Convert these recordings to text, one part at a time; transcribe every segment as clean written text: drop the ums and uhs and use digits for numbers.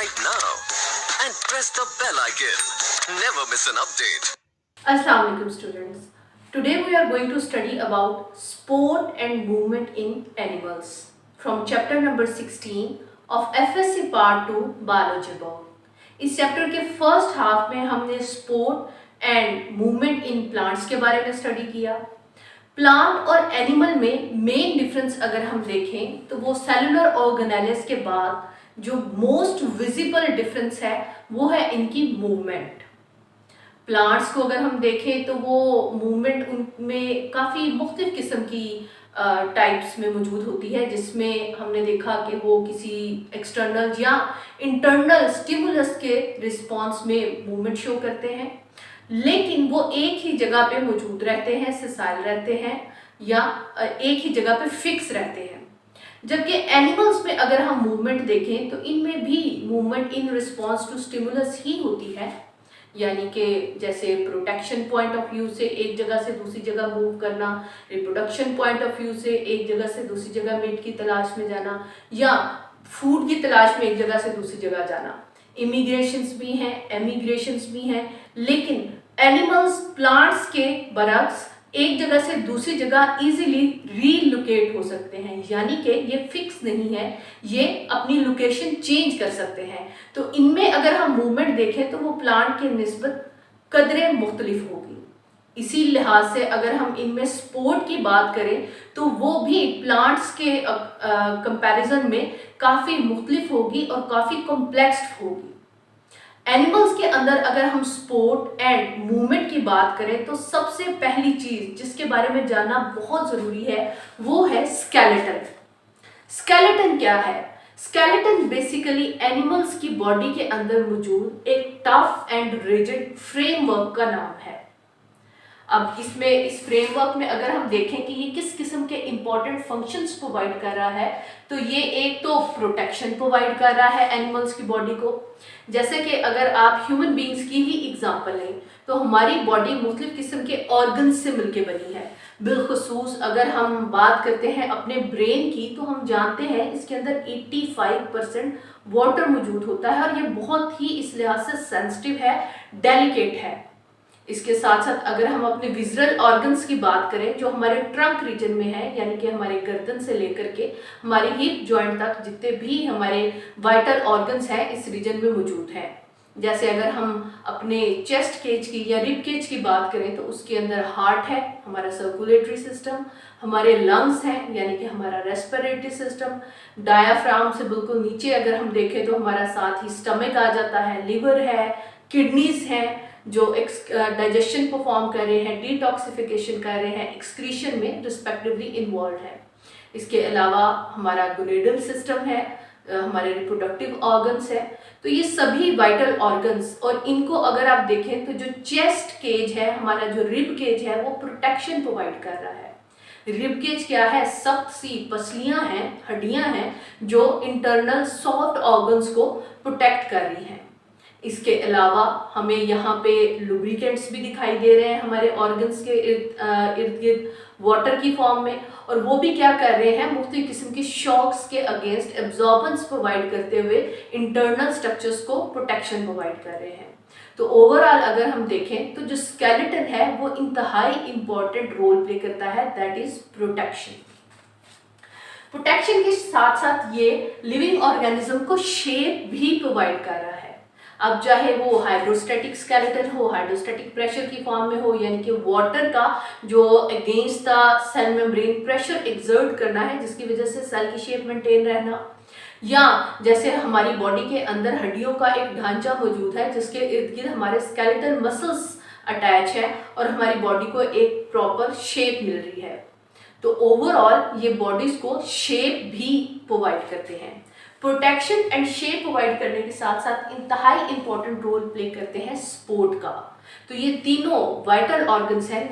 subscribe now and press the bell icon. Never miss an update. Assalamu alaikum students. Today we are going to study about sport and movement in animals from chapter number 16 of FSC part 2 biology book. इस chapter के first half में हमने sport and movement in plants के बारे में study किया। Plant और animal में मेन डिफरेंस अगर हम देखें तो वो सेलुलर ऑर्गेनेल्स के बाद जो मोस्ट विजिबल डिफरेंस है वो है इनकी मूवमेंट। प्लांट्स को अगर हम देखें तो वो मूवमेंट उनमें काफ़ी मुख्तलिफ किस्म की टाइप्स में मौजूद होती है, जिसमें हमने देखा कि वो किसी एक्सटर्नल या इंटरनल स्टिमुलस के रिस्पॉन्स में मूवमेंट शो करते हैं, लेकिन वो एक ही जगह पे मौजूद रहते हैं, सेसाइल रहते हैं या एक ही जगह पे फिक्स रहते हैं। जबकि एनिमल्स में अगर हम मूवमेंट देखें तो इनमें भी movement in response to stimulus ही होती है, यानी कि जैसे प्रोटेक्शन पॉइंट ऑफ व्यू से एक जगह से दूसरी जगह मूव करना, रिप्रोडक्शन पॉइंट ऑफ व्यू से एक जगह से दूसरी जगह मेट की तलाश में जाना, या फूड की तलाश में एक जगह से दूसरी जगह जाना। इमिग्रेशंस भी हैं, एमिग्रेशंस भी हैं, लेकिन एनिमल्स प्लांट्स के बरक्स एक जगह से दूसरी जगह इजीली रीलोकेट हो सकते हैं, यानी कि ये फिक्स नहीं है, ये अपनी लोकेशन चेंज कर सकते हैं। तो इनमें अगर हम मूवमेंट देखें तो वो प्लांट के निस्बत कदरे मुख्तलिफ होगी। इसी लिहाज से अगर हम इनमें स्पोर्ट की बात करें तो वो भी प्लांट्स के कंपैरिजन में काफ़ी मुख्तलिफ होगी और काफ़ी कॉम्प्लेक्स होगी। एनिमल्स के अंदर अगर हम स्पोर्ट एंड मूवमेंट की बात करें तो सबसे पहली चीज जिसके बारे में जानना बहुत जरूरी है वो है स्केलेटन। स्केलेटन क्या है? स्केलेटन बेसिकली एनिमल्स की बॉडी के अंदर मौजूद एक टफ एंड रिजिड फ्रेमवर्क का नाम है। अब इसमें इस फ्रेमवर्क में अगर हम देखें कि ये किस किस्म के इंपॉर्टेंट फंक्शंस प्रोवाइड कर रहा है, तो ये एक तो प्रोटेक्शन प्रोवाइड कर रहा है एनिमल्स की बॉडी को। जैसे कि अगर आप ह्यूमन बींग्स की ही एग्जांपल लें तो हमारी बॉडी मुख्तलिफ किस्म के ऑर्गन से मिलकर बनी है। बिलखसूस अगर हम बात करते हैं अपने ब्रेन की तो हम जानते हैं इसके अंदर 85% वाटर मौजूद होता है और ये बहुत ही इस लिहाज से सेंसिटिव है, डेलिकेट है। इसके साथ साथ अगर हम अपने विजुअल ऑर्गन्स की बात करें जो हमारे ट्रंक रीजन में है, यानी कि हमारे गर्दन से लेकर के हमारे हिप जॉइंट तक जितने भी हमारे वाइटल ऑर्गन्स हैं इस रीजन में मौजूद हैं। जैसे अगर हम अपने चेस्ट केज की या रिब केज की बात करें तो उसके अंदर हार्ट है, हमारा सर्कुलेटरी सिस्टम, हमारे लंग्स हैं यानी कि हमारा रेस्पिरेटरी सिस्टम, डायाफ्राम से बिल्कुल नीचे अगर हम देखें तो हमारा साथ ही स्टमक आ जाता है, लिवर है, किडनीज हैं जो डाइजेशन परफॉर्म कर रहे हैं, डिटॉक्सिफिकेशन कर रहे हैं, एक्सक्रीशन में रिस्पेक्टिवली इन्वॉल्व है। इसके अलावा हमारा गोनेडल सिस्टम है, हमारे रिप्रोडक्टिव ऑर्गन्स है। तो ये सभी वाइटल ऑर्गन्स, और इनको अगर आप देखें तो जो चेस्ट केज है, हमारा जो रिब केज है, वो प्रोटेक्शन प्रोवाइड कर रहा है। रिब केज क्या है? सख्त सी पसलियां हैं, हड्डियां हैं जो इंटरनल सॉफ्ट ऑर्गन्स को प्रोटेक्ट कर रही हैं। इसके अलावा हमें यहाँ पे लुब्रिकेंट्स भी दिखाई दे रहे हैं हमारे ऑर्गन्स के इर्द गिर्द वाटर की फॉर्म में, और वो भी क्या कर रहे हैं? मुख्तलिफ किस्म की शॉक्स के अगेंस्ट एब्जॉर्बेंस प्रोवाइड करते हुए इंटरनल स्ट्रक्चर्स को प्रोटेक्शन प्रोवाइड कर रहे हैं। तो ओवरऑल अगर हम देखें तो जो स्केलेटन है वो इंतहाई इंपॉर्टेंट रोल प्ले करता है, दैट इज प्रोटेक्शन। प्रोटेक्शन के साथ साथ ये लिविंग ऑर्गेनिज्म को शेप भी प्रोवाइड कर रहा है। अब चाहे वो हाइड्रोस्टैटिक स्केलेटन हो, हाइड्रोस्टैटिक प्रेशर की फॉर्म में हो, यानी कि वाटर का जो against the cell membrane pressure exert करना है जिसकी वजह से सेल की शेप मेंटेन रहना, या जैसे हमारी बॉडी के अंदर हड्डियों का एक ढांचा मौजूद है जिसके इर्द गिर्द हमारे स्केलेटल मसल्स अटैच है और हमारी बॉडी को एक प्रॉपर शेप मिल रही है। तो ओवरऑल ये बॉडीज को शेप भी प्रोवाइड करते हैं। प्रोटेक्शन एंड शेप प्रोवाइड करने के साथ साथ इंतहाई इंपॉर्टेंट रोल प्ले करते हैं स्पोर्ट का। तो ये तीनों वाइटल ऑर्गन्स हैं,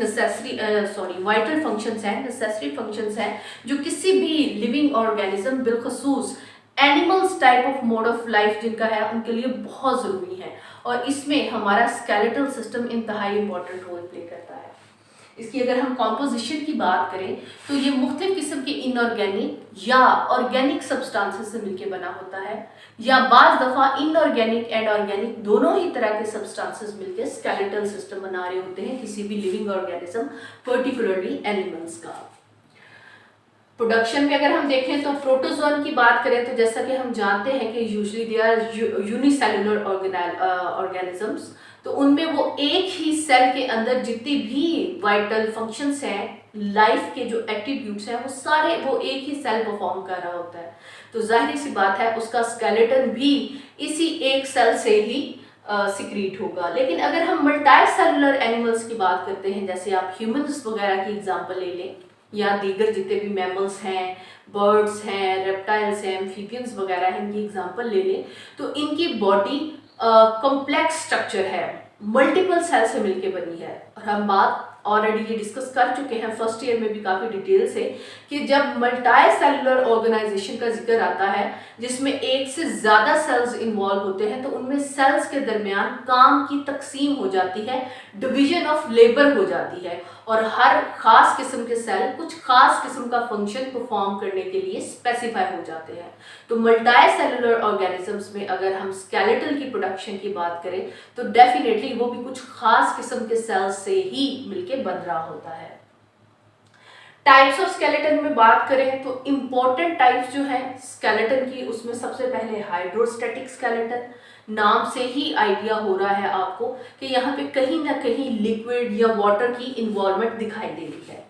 वाइटल फंक्शंस हैं, नेसेसरी फंक्शंस हैं जो किसी भी लिविंग ऑर्गेनिज्म, बिलखसूस animals type of mode of life जिनका है, उनके लिए बहुत ज़रूरी है, और इसमें हमारा स्केलेटल सिस्टम इंतहाई इंपॉर्टेंट रोल प्ले करता है। इसकी अगर हम कॉम्पोजिशन की बात करें तो ये मुख्तलिफ किस्म के इनऑर्गेनिक या ऑर्गेनिक सब्सटेंसेस से मिलकर बना होता है, या बाज दफ़ा इनऑर्गेनिक एंड ऑर्गेनिक दोनों ही तरह के सब्सटेंसेस मिलकर स्केलेटल सिस्टम बना रहे होते हैं किसी भी लिविंग ऑर्गेनिज्म, पर्टिकुलरली एनिमल्स का। प्रोडक्शन में अगर हम देखें तो प्रोटोजोन की बात करें तो जैसा कि हम जानते हैं कि usually they are unicellular organisms, तो उनमें वो एक ही सेल के अंदर जितनी भी वाइटल फंक्शंस हैं, लाइफ के जो एट्रीब्यूट्स हैं, वो सारे वो एक ही सेल परफॉर्म कर रहा होता है। तो जाहिर सी बात है उसका स्केलेटन भी इसी एक सेल से ही सिक्रीट होगा। लेकिन अगर हम मल्टी सेलुलर एनिमल्स की बात करते हैं, जैसे आप ह्यूमंस वगैरह की एग्जांपल ले लें या दीगर जितने भी मैमल्स हैं, बर्ड्स हैं, रेप्टाइल्स हैं, एम्फीबियंस वगैरह हैं, इनकी एग्जांपल ले लें तो इनकी बॉडी कॉम्प्लेक्स स्ट्रक्चर है, मल्टीपल सेल से मिलकर बनी है। और हम बात ऑलरेडी ये डिस्कस कर चुके हैं फर्स्ट ईयर में भी काफ़ी डिटेल से कि जब मल्टी सेलुलर ऑर्गेनाइजेशन का जिक्र आता है जिसमें एक से ज़्यादा सेल्स इन्वॉल्व होते हैं, तो उनमें सेल्स के दरमियान काम की तकसीम हो जाती है, डिवीजन ऑफ लेबर हो जाती है, और हर खास किस्म के सेल कुछ खास किस्म का फंक्शन परफॉर्म करने के लिए स्पेसिफाई हो जाते हैं। तो मल्टी सेलुलर ऑर्गेनिजम्स में अगर हम स्केलेटल की प्रोडक्शन की बात करें तो डेफिनेटली वो भी कुछ खास किस्म के सेल्स से ही मिलके बन रहा होता है। टाइप्स ऑफ स्केलेटन में बात करें तो इंपॉर्टेंट टाइप्स जो है स्केलेटन की, उसमें सबसे पहले हाइड्रोस्टैटिक स्केलेटन, नाम से ही आइडिया हो रहा है आपको कि यहाँ पे कहीं ना कहीं लिक्विड या वाटर की इन्वॉल्वमेंट दिखाई दे रही है।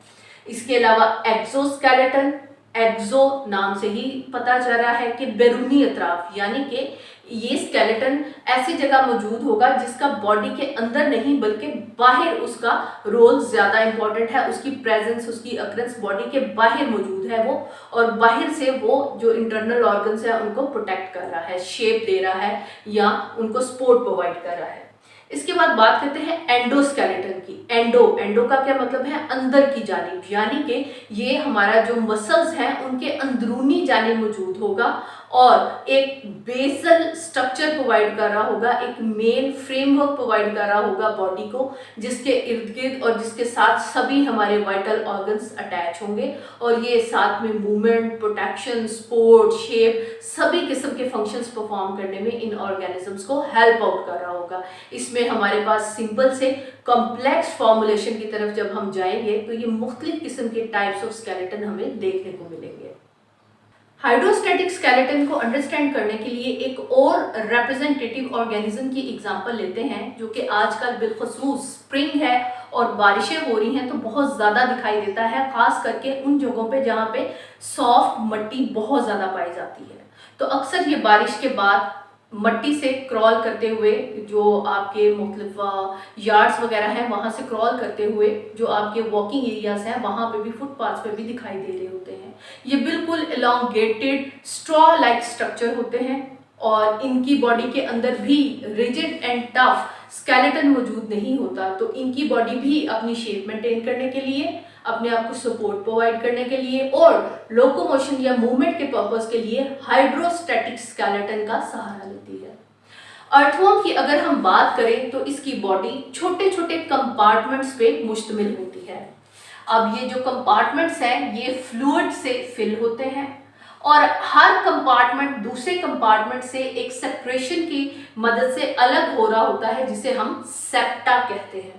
इसके अलावा एक्सोस्केलेटन, एक्सो नाम से ही पता चल रहा है कि बैरूनी अतराफ, यानी कि ये स्केलेटन ऐसी जगह मौजूद होगा जिसका बॉडी के अंदर नहीं बल्कि बाहर उसका रोल ज़्यादा इंपॉर्टेंट है, उसकी प्रेजेंस, उसकी अकरेंस बॉडी के बाहर मौजूद है वो, और बाहर से वो जो इंटरनल ऑर्गन्स है उनको प्रोटेक्ट कर रहा है, शेप दे रहा है या उनको सपोर्ट प्रोवाइड कर रहा है। इसके बाद बात करते हैं एंडोस्केलेटन की। एंडो का क्या मतलब है? अंदर की जानिब, यानी कि ये हमारा जो मसल्स हैं उनके अंदरूनी जानिब मौजूद होगा और एक बेसल स्ट्रक्चर प्रोवाइड कर रहा होगा, एक मेन फ्रेमवर्क प्रोवाइड कर रहा होगा बॉडी को, जिसके इर्द गिर्द और जिसके साथ सभी हमारे वाइटल ऑर्गन्स अटैच होंगे, और ये साथ में मूवमेंट, प्रोटेक्शन, सपोर्ट, शेप, सभी किस्म के फंक्शंस परफॉर्म करने में इन ऑर्गेनिजम्स को हेल्प आउट कर रहा होगा। इसमें हमारे पास सिंपल से कॉम्प्लेक्स फॉर्मुलेशन की तरफ जब हम जाएंगे तो ये मुख्तलिफ किस्म के टाइप्स ऑफ स्केलेटन हमें देखने को मिलेंगे। हाइड्रोस्टैटिक स्केलेटन को अंडरस्टैंड करने के लिए एक और रिप्रेजेंटेटिव ऑर्गेनिज्म की एग्जांपल लेते हैं जो कि आजकल बिलखसूस स्प्रिंग है और बारिशें हो रही हैं तो बहुत ज़्यादा दिखाई देता है, खास करके उन जगहों पे जहाँ पे सॉफ्ट मट्टी बहुत ज़्यादा पाई जाती है। तो अक्सर ये बारिश के बाद मट्टी से क्रॉल करते हुए, जो आपके मुख्तलिफ यार्ड्स वगैरह हैं वहाँ से क्रॉल करते हुए जो आपके वॉकिंग एरियाज हैं वहाँ पे भी, फुटपाथ्स पे भी दिखाई दे रहे होते हैं। ये बिल्कुल एलोंगेटेड स्ट्रॉ लाइक स्ट्रक्चर होते हैं और इनकी बॉडी के अंदर भी रिजिड एंड टफ स्केलेटन मौजूद नहीं होता, तो इनकी बॉडी भी अपनी शेप मेंटेन करने के लिए, अपने आप को सपोर्ट प्रोवाइड करने के लिए और लोकोमोशन या मूवमेंट के पर्पस के लिए हाइड्रोस्टैटिक स्केलेटन का सहारा लेती है। अर्थवर्म की अगर हम बात करें तो इसकी बॉडी छोटे छोटे कंपार्टमेंट्स पे मुश्तमिल होती है। अब ये जो कंपार्टमेंट्स हैं ये फ्लूइड से फिल होते हैं और हर कंपार्टमेंट दूसरे कंपार्टमेंट से एक सेपरेशन की मदद से अलग हो रहा होता है जिसे हम सेप्टा कहते हैं।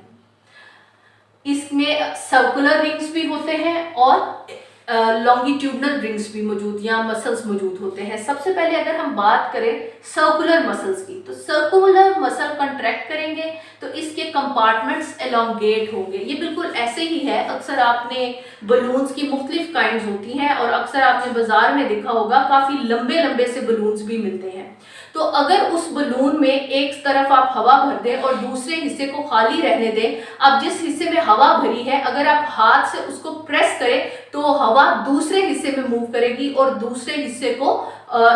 इसमें सर्कुलर रिंग्स भी होते हैं और लॉन्गिट्यूडनल रिंग्स भी मौजूद या मसल्स मौजूद होते हैं। सबसे पहले अगर हम बात करें सर्कुलर मसल्स की, तो सर्कुलर मसल कंट्रैक्ट करेंगे तो इसके कंपार्टमेंट्स एलोंगेट होंगे। ये बिल्कुल ऐसे ही है, अक्सर आपने बलून्स की मुख्तलिफ काइंड्स होती हैं और अक्सर आपने बाजार में देखा होगा काफ़ी लंबे लंबे से बलून्स भी मिलते हैं। तो अगर उस बलून में एक तरफ आप हवा भर दें और दूसरे हिस्से को खाली रहने दें, अब जिस हिस्से में हवा भरी है अगर आप हाथ से उसको प्रेस करें तो हवा दूसरे हिस्से में मूव करेगी और दूसरे हिस्से को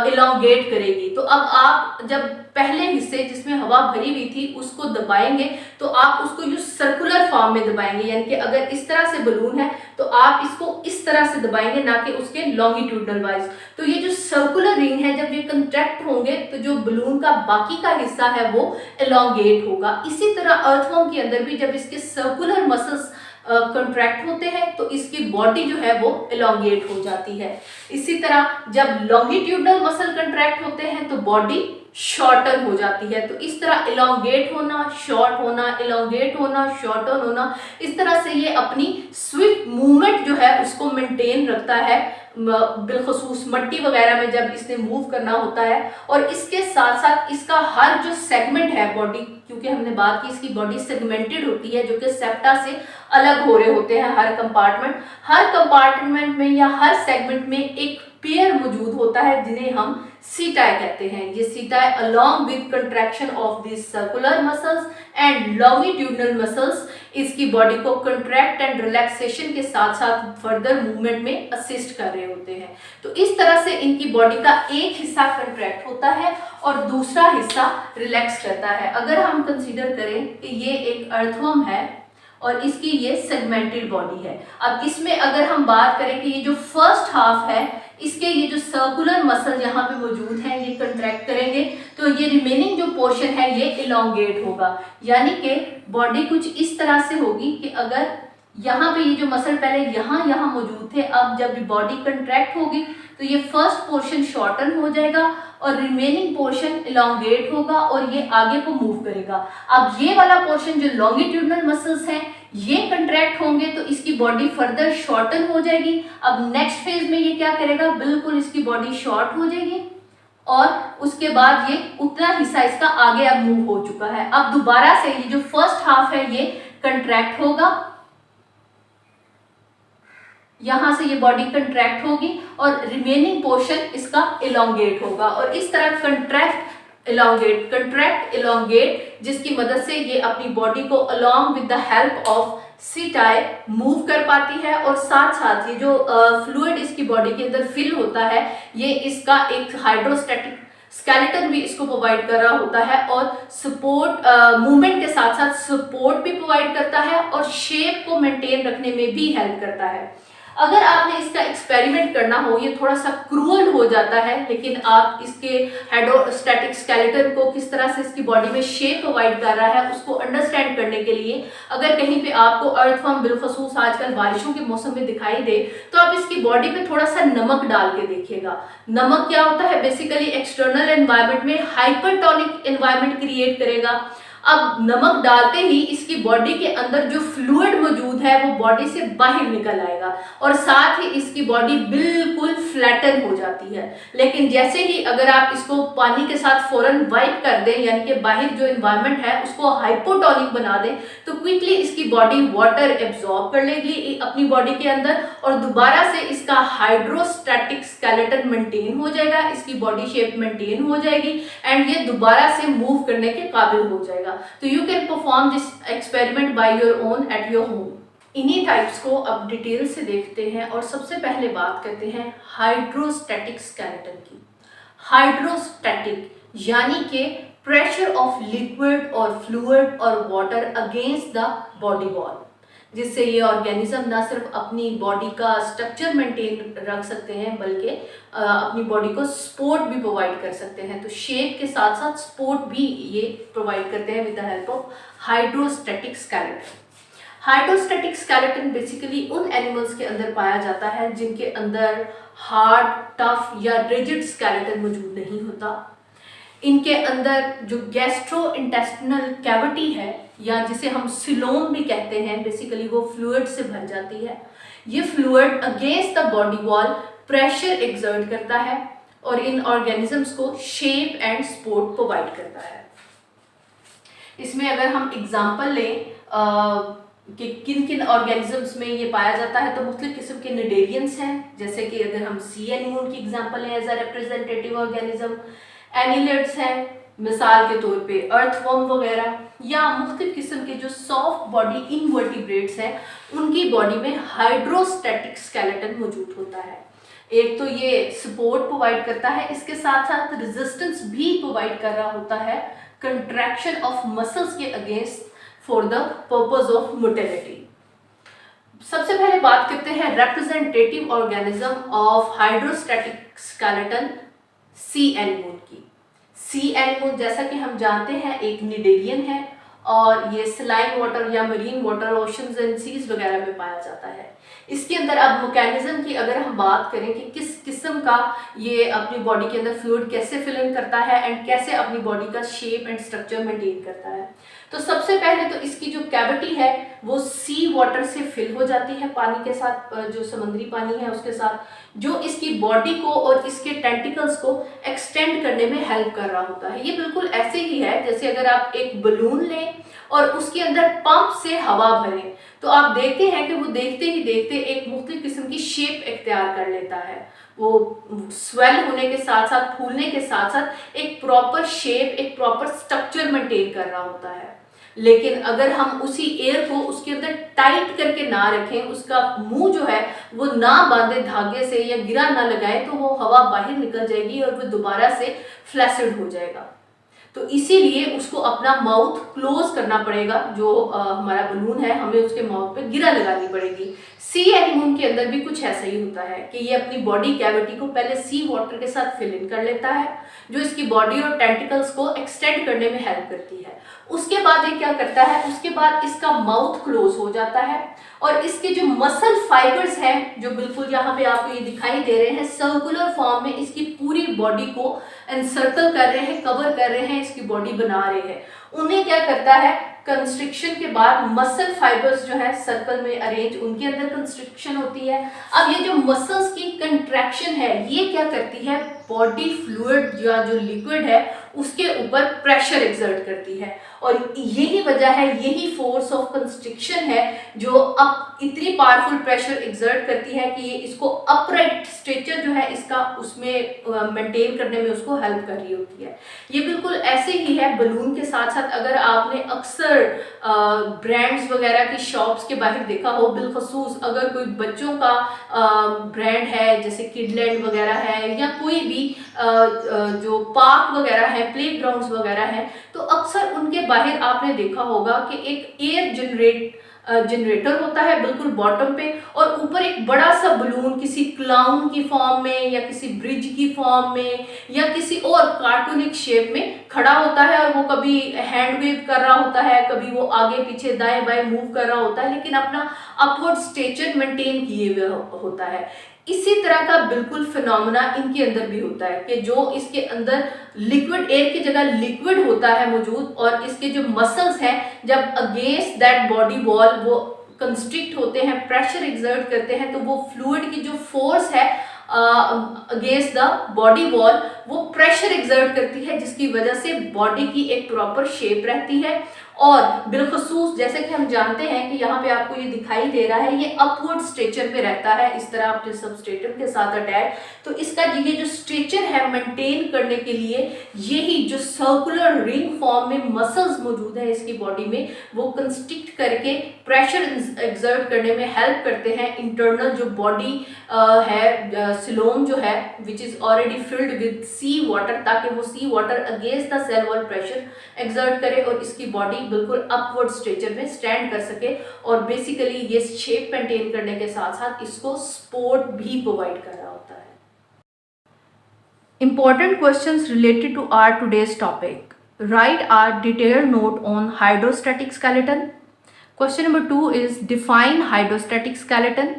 इलोंगेट करेगी। तो अब आप जब पहले हिस्से जिसमें हवा भरी हुई थी उसको दबाएंगे तो आप उसको यूं सर्कुलर फॉर्म में दबाएंगे, यानी कि अगर इस तरह से बलून है तो आप इसको इस तरह से दबाएंगे, ना कि उसके लॉन्गिट्यूडनल वाइज। तो ये जो सर्कुलर रिंग है जब ये कंट्रैक्ट होंगे तो जो बलून का बाकी का हिस्सा है वो एलोंगेट होगा। इसी तरह अर्थवर्म के अंदर भी जब इसके सर्कुलर मसल्स कंट्रैक्ट होते हैं तो इसकी बॉडी जो है वो एलोंगेट हो जाती है। इसी तरह जब लॉन्गिट्यूडनल मसल कंट्रैक्ट होते हैं तो बॉडी शॉर्टन हो जाती है। तो इस तरह इलोंगेट होना, शॉर्ट होना, इलोंगेट होना, शॉर्टन होना, इस तरह से ये अपनी स्विफ्ट मूवमेंट जो है उसको मेंटेन रखता है, बिलखसूस मट्टी वगैरह में जब इसने मूव करना होता है। और इसके साथ साथ इसका हर जो सेगमेंट है बॉडी, क्योंकि हमने बात की इसकी बॉडी सेगमेंटेड होती है जो कि सेप्टा से अलग हो रहे होते हैं। हर कंपार्टमेंट में या हर सेगमेंट में एक पेयर मौजूद होता है जिन्हें हम सीटाई कहते हैं। ये setae along with contraction of this circular muscles and longitudinal muscles इसकी बॉडी को कंट्रैक्ट एंड रिलैक्सेशन के साथ साथ फर्दर मूवमेंट में असिस्ट कर रहे होते हैं। तो इस तरह से इनकी बॉडी का एक हिस्सा कंट्रैक्ट होता है और दूसरा हिस्सा रिलैक्स करता है। अगर हम कंसीडर करें कि ये एक अर्थवर्म है और इसकी ये सेगमेंटेड बॉडी है। अब इसमें अगर हम बात करें कि ये जो फर्स्ट हाफ है इसके ये जो सर्कुलर मसल यहाँ पे मौजूद हैं ये कंट्रैक्ट करेंगे तो ये रिमेनिंग जो पोर्शन है ये इलोंगेट होगा। यानी कि बॉडी कुछ इस तरह से होगी कि अगर यहाँ पे ये जो मसल पहले यहाँ मौजूद थे, अब जब बॉडी कंट्रैक्ट होगी तो ये फर्स्ट पोर्शन शॉर्टन हो जाएगा और रिमेनिंग पोर्शन इलोंगेट होगा और ये आगे को मूव करेगा। अब ये वाला पोर्शन जो लॉन्गिट्यूडनल मसल्स हैं ये कंट्रैक्ट होंगे तो इसकी बॉडी फर्दर शॉर्टन हो जाएगी। अब नेक्स्ट फेज में ये क्या करेगा, बिल्कुल इसकी बॉडी शॉर्ट हो जाएगी और उसके बाद ये उतना हिस्सा इसका आगे अब मूव हो चुका है। अब दोबारा से ये जो फर्स्ट हाफ है ये कंट्रैक्ट होगा, यहां से ये बॉडी कंट्रैक्ट होगी और रिमेनिंग पोर्शन इसका इलोंगेट होगा और इस तरह कंट्रैक्ट इलोंगेट जिसकी मदद से ये अपनी बॉडी को along with the help of setae move कर पाती है। और साथ साथ ये जो फ्लूइड इसकी बॉडी के अंदर फिल होता है ये इसका एक हाइड्रोस्टैटिक स्केलेटन भी इसको प्रोवाइड कर रहा होता है और सपोर्ट मूवमेंट के साथ साथ सपोर्ट भी प्रोवाइड करता है और शेप को मेंटेन रखने में भी हेल्प करता है। अगर आपने इसका एक्सपेरिमेंट करना हो, ये थोड़ा सा क्रूअल हो जाता है, लेकिन आप इसके हाइड्रोस्टैटिक स्केलेटन को किस तरह से इसकी बॉडी में शेप प्रोवाइड कर रहा है उसको अंडरस्टैंड करने के लिए अगर कहीं पे आपको अर्थवर्म बिलखसूस आजकल बारिशों के मौसम में दिखाई दे तो आप इसकी बॉडी पे थोड़ा सा नमक डाल के देखिएगा। नमक क्या होता है, बेसिकली एक्सटर्नल एनवायरनमेंट में हाइपरटोनिक एनवायरनमेंट क्रिएट करेगा। अब नमक डालते ही इसकी बॉडी के अंदर जो फ्लूइड मौजूद है वो बॉडी से बाहर निकल आएगा और साथ ही इसकी बॉडी बिल्कुल फ्लैटन हो जाती है। लेकिन जैसे ही अगर आप इसको पानी के साथ फौरन वाइप कर दें यानी कि बाहर जो एनवायरनमेंट है उसको हाइपोटोनिक बना दें तो क्विकली इसकी बॉडी वाटर एब्जॉर्ब कर लेगी अपनी बॉडी के अंदर और दोबारा से इसका हाइड्रोस्टैटिक स्केलेटन मेंटेन हो जाएगा, इसकी बॉडी शेप मेंटेन हो जाएगी एंड ये दोबारा से मूव करने के काबिल हो जाएगा। तो you can perform this experiment by your own at your home. इन्हीं टाइप्स को अब डिटेल से देखते हैं और सबसे पहले बात करते हैं हाइड्रोस्टैटिक स्केलेटन की। हाइड्रोस्टैटिक यानी कि प्रेशर ऑफ लिक्विड और फ्लूइड और water against the body wall, जिससे ये ऑर्गेनिज्म ना सिर्फ अपनी बॉडी का स्ट्रक्चर मेंटेन रख सकते हैं बल्कि अपनी बॉडी को सपोर्ट भी प्रोवाइड कर सकते हैं। तो शेप के साथ साथ सपोर्ट भी ये प्रोवाइड करते हैं with the help of hydrostatic skeleton. Hydrostatic skeleton basically उन एनिमल्स के अंदर पाया जाता है जिनके अंदर हार्ड, टफ या रिजिड स्केलेटन मौजूद नहीं होता। इनके अंदर जो गैस्ट्रो इंटेस्टिनल कैविटी है या जिसे हम सिलोम भी कहते हैं, बेसिकली वो फ्लूइड से भर जाती है। ये fluid against the body wall pressure exert करता है और इन ऑर्गेनिजम्स को शेप एंड सपोर्ट प्रोवाइड करता है। इसमें अगर हम एग्जांपल लें कि किन किन ऑर्गेनिजम्स में ये पाया जाता है तो मुख्तलिफ किस्म के निडेरियंस हैं, जैसे कि अगर हम सी एनीमोन की एग्जांपल लें as a representative organism, annelids हैं मिसाल के तौर पे, अर्थवर्म वगैरह, या मुख्तलिफ किस्म के जो सॉफ्ट बॉडी इनवर्टिब्रेट्स हैं उनकी बॉडी में हाइड्रोस्टैटिक स्केलेटन मौजूद होता है। एक तो ये सपोर्ट प्रोवाइड करता है, इसके साथ साथ रेजिस्टेंस भी प्रोवाइड कर रहा होता है कंट्रैक्शन ऑफ मसल्स के against for the purpose of motility. सबसे पहले बात करते हैं representative organism of hydrostatic skeleton sea anemone की। सी एनीमोन जैसा कि हम जानते हैं एक निडेरियन है और ये सलाइन वाटर या marine water oceans and seas वगैरह में पाया जाता है। इसके अंदर अब मैकेनिज्म की अगर हम बात करें कि किस किस्म का ये अपनी बॉडी के अंदर फ्लूइड कैसे फिल इन करता है एंड कैसे अपनी बॉडी का शेप एंड स्ट्रक्चर मेंटेन करता है, तो सबसे पहले तो इसकी जो कैविटी है वो सी वाटर से फिल हो जाती है, पानी के साथ, जो समुद्री पानी है उसके साथ, जो इसकी बॉडी को और इसके टेंटिकल्स को एक्सटेंड करने में हेल्प कर रहा होता है। ये बिल्कुल ऐसे ही है जैसे अगर आप एक बलून लें और उसके अंदर पंप से हवा भरें, तो आप देखते हैं कि वो देखते ही देखते एक मुख्तलिफ किस्म की शेप इख्तियार कर लेता है। वो स्वेल होने के साथ साथ, फूलने के साथ साथ एक प्रॉपर शेप, एक प्रॉपर स्ट्रक्चर मेंटेन कर रहा होता है। लेकिन अगर हम उसी एयर को उसके अंदर टाइट करके ना रखें, उसका मुंह जो है वो ना बांधे धागे से या गिरा ना लगाए, तो वो हवा बाहर निकल जाएगी और वो दोबारा से फ्लैसिड हो जाएगा। तो इसीलिए उसको अपना माउथ क्लोज करना पड़ेगा, जो हमारा बलून है हमें उसके माउथ पे गिरा लगानी पड़ेगी। सी एनिमोन के अंदर भी कुछ ऐसा ही होता है कि ये अपनी बॉडी कैविटी को पहले सी वाटर के साथ फिल इन कर लेता है, जो इसकी बॉडी और टेंटिकल्स को एक्सटेंड करने में हेल्प करती है। उसके बाद ये क्या करता है, उसके बाद इसका माउथ क्लोज हो जाता है और इसके जो मसल फाइबर्स हैं, जो बिल्कुल यहाँ पे आपको ये दिखाई दे रहे हैं सर्कुलर फॉर्म में, इसकी पूरी बॉडी को एनसर्कल कर रहे हैं, कवर कर रहे हैं, इसकी बॉडी बना रहे हैं। उन्हें क्या करता है, कंस्ट्रिक्शन के बाद मसल फाइबर्स जो है सर्कल में अरेंज, उनके अंदर कंस्ट्रिक्शन होती है। अब ये जो मसल्स की कंट्रैक्शन है ये क्या करती है, बॉडी फ्लूइड या जो लिक्विड है उसके ऊपर प्रेशर एक्सर्ट करती है, और यही वजह है, यही फोर्स ऑफ कंस्ट्रिक्शन है जो अब इतनी पावरफुल प्रेशर एक्सर्ट करती है कि ये इसको अपराइट स्ट्रक्चर जो है इसका उसमें मेंटेन करने में उसको हेल्प कर रही होती है। ये बिल्कुल ऐसे ही है बलून के साथ साथ। अगर आपने अक्सर ब्रांड्स वगैरह की शॉप्स के बाहर देखा हो, बिलखसूस अगर कोई बच्चों का ब्रांड है जैसे किडलैंड वगैरह है या कोई भी जो पार्क वगैरह है, प्ले ग्राउंड्स वगैरह है, तो अक्सर उनके बाहर आपने देखा होगा कि एक एयर जनरेटर होता है बिल्कुल बॉटम पे, और ऊपर एक बड़ा सा बलून किसी क्लाउन की फॉर्म में या किसी ब्रिज की फॉर्म में या किसी और कार्टूनिक शेप में खड़ा होता है, और वो कभी हैंड वेव कर रहा होता है, कभी वो आगे पीछे दाएं बाएं मूव कर रहा होता है, लेकिन अपना अपवर्ड स्ट्रेचर मेंटेन किए हुए होता है। इसी तरह का बिल्कुल फिनोमेना इनके अंदर भी होता है कि जो इसके अंदर लिक्विड, एयर की जगह लिक्विड होता है मौजूद, और इसके जो मसल्स हैं जब अगेंस्ट दैट बॉडी वॉल वो कंस्ट्रिक्ट होते हैं, प्रेशर एक्सर्ट करते हैं, तो वो फ्लूइड की जो फोर्स है अगेंस्ट द बॉडी वॉल वो प्रेशर एक्सर्ट करती है, जिसकी वजह से बॉडी की एक प्रॉपर शेप रहती है। और बिलखसूस जैसे कि हम जानते हैं कि यहाँ पे आपको ये दिखाई दे रहा है, ये अपवर्ड स्ट्रेचर पे रहता है इस तरह अपने सबस्ट्रेटम के साथ अटैच। तो इसका ये जो स्ट्रेचर है मेंटेन करने के लिए यही जो सर्कुलर रिंग फॉर्म में मसल्स मौजूद है इसकी बॉडी में, वो कंस्ट्रिक्ट करके प्रेशर एक्सर्ट करने में हेल्प करते हैं। इंटरनल जो बॉडी है सिलोम जो है which is already filled with sea water, ताकि वो sea water against the cell wall pressure exert करे और इसकी बॉडी बिल्कुल अपवर्ड स्ट्रेचर में स्टैंड कर सके, और बेसिकली ये शेप मेंटेन करने के साथ साथ इसको सपोर्ट भी प्रोवाइड कर रहा होता है। Important questions related to our today's topic. Write our detailed note on hydrostatic skeleton. Question number 2 is define hydrostatic skeleton.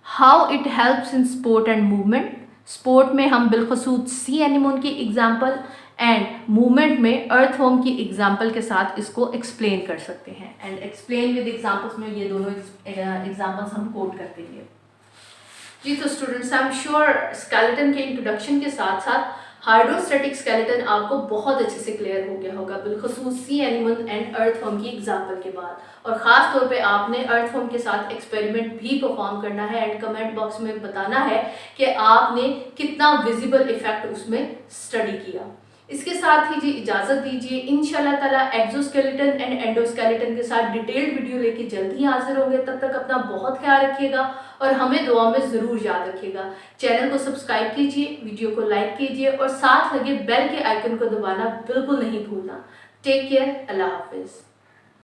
How it helps in sport and movement. Sport में हम बिलखसूस सी एनिमोन की example and movement में earthworm की example के साथ इसको explain कर सकते हैं। एंड एक्सप्लेन विद एग्जाम्पल्स में ये दोनों एग्जाम्पल्स हम कोट करते हैं। जी तो students, I am sure skeleton के इंट्रोडक्शन के साथ साथ हाइड्रोस्टैटिक स्केलेटन आपको बहुत अच्छे से क्लियर हो गया होगा, बिलखसूस सी एनिमल एंड अर्थवर्म की एग्जाम्पल के बाद। और ख़ास तौर पे आपने अर्थवर्म के साथ एक्सपेरिमेंट भी परफॉर्म करना है एंड कमेंट बॉक्स में बताना है कि आपने कितना विजिबल इफेक्ट उसमें स्टडी किया। इसके साथ ही जी इजाज़त दीजिए, इंशाल्लाह ताला एक्सोस्केलेटन एंड एंडोस्केलेटन के साथ डिटेल्ड वीडियो लेके जल्द ही हाजिर होंगे। तब तक अपना बहुत ख्याल रखिएगा और हमें दुआ में ज़रूर याद रखिएगा। चैनल को सब्सक्राइब कीजिए, वीडियो को लाइक कीजिए और साथ लगे बेल के आइकन को दबाना बिल्कुल नहीं भूलना। टेक केयर, अल्लाह हाफिज़।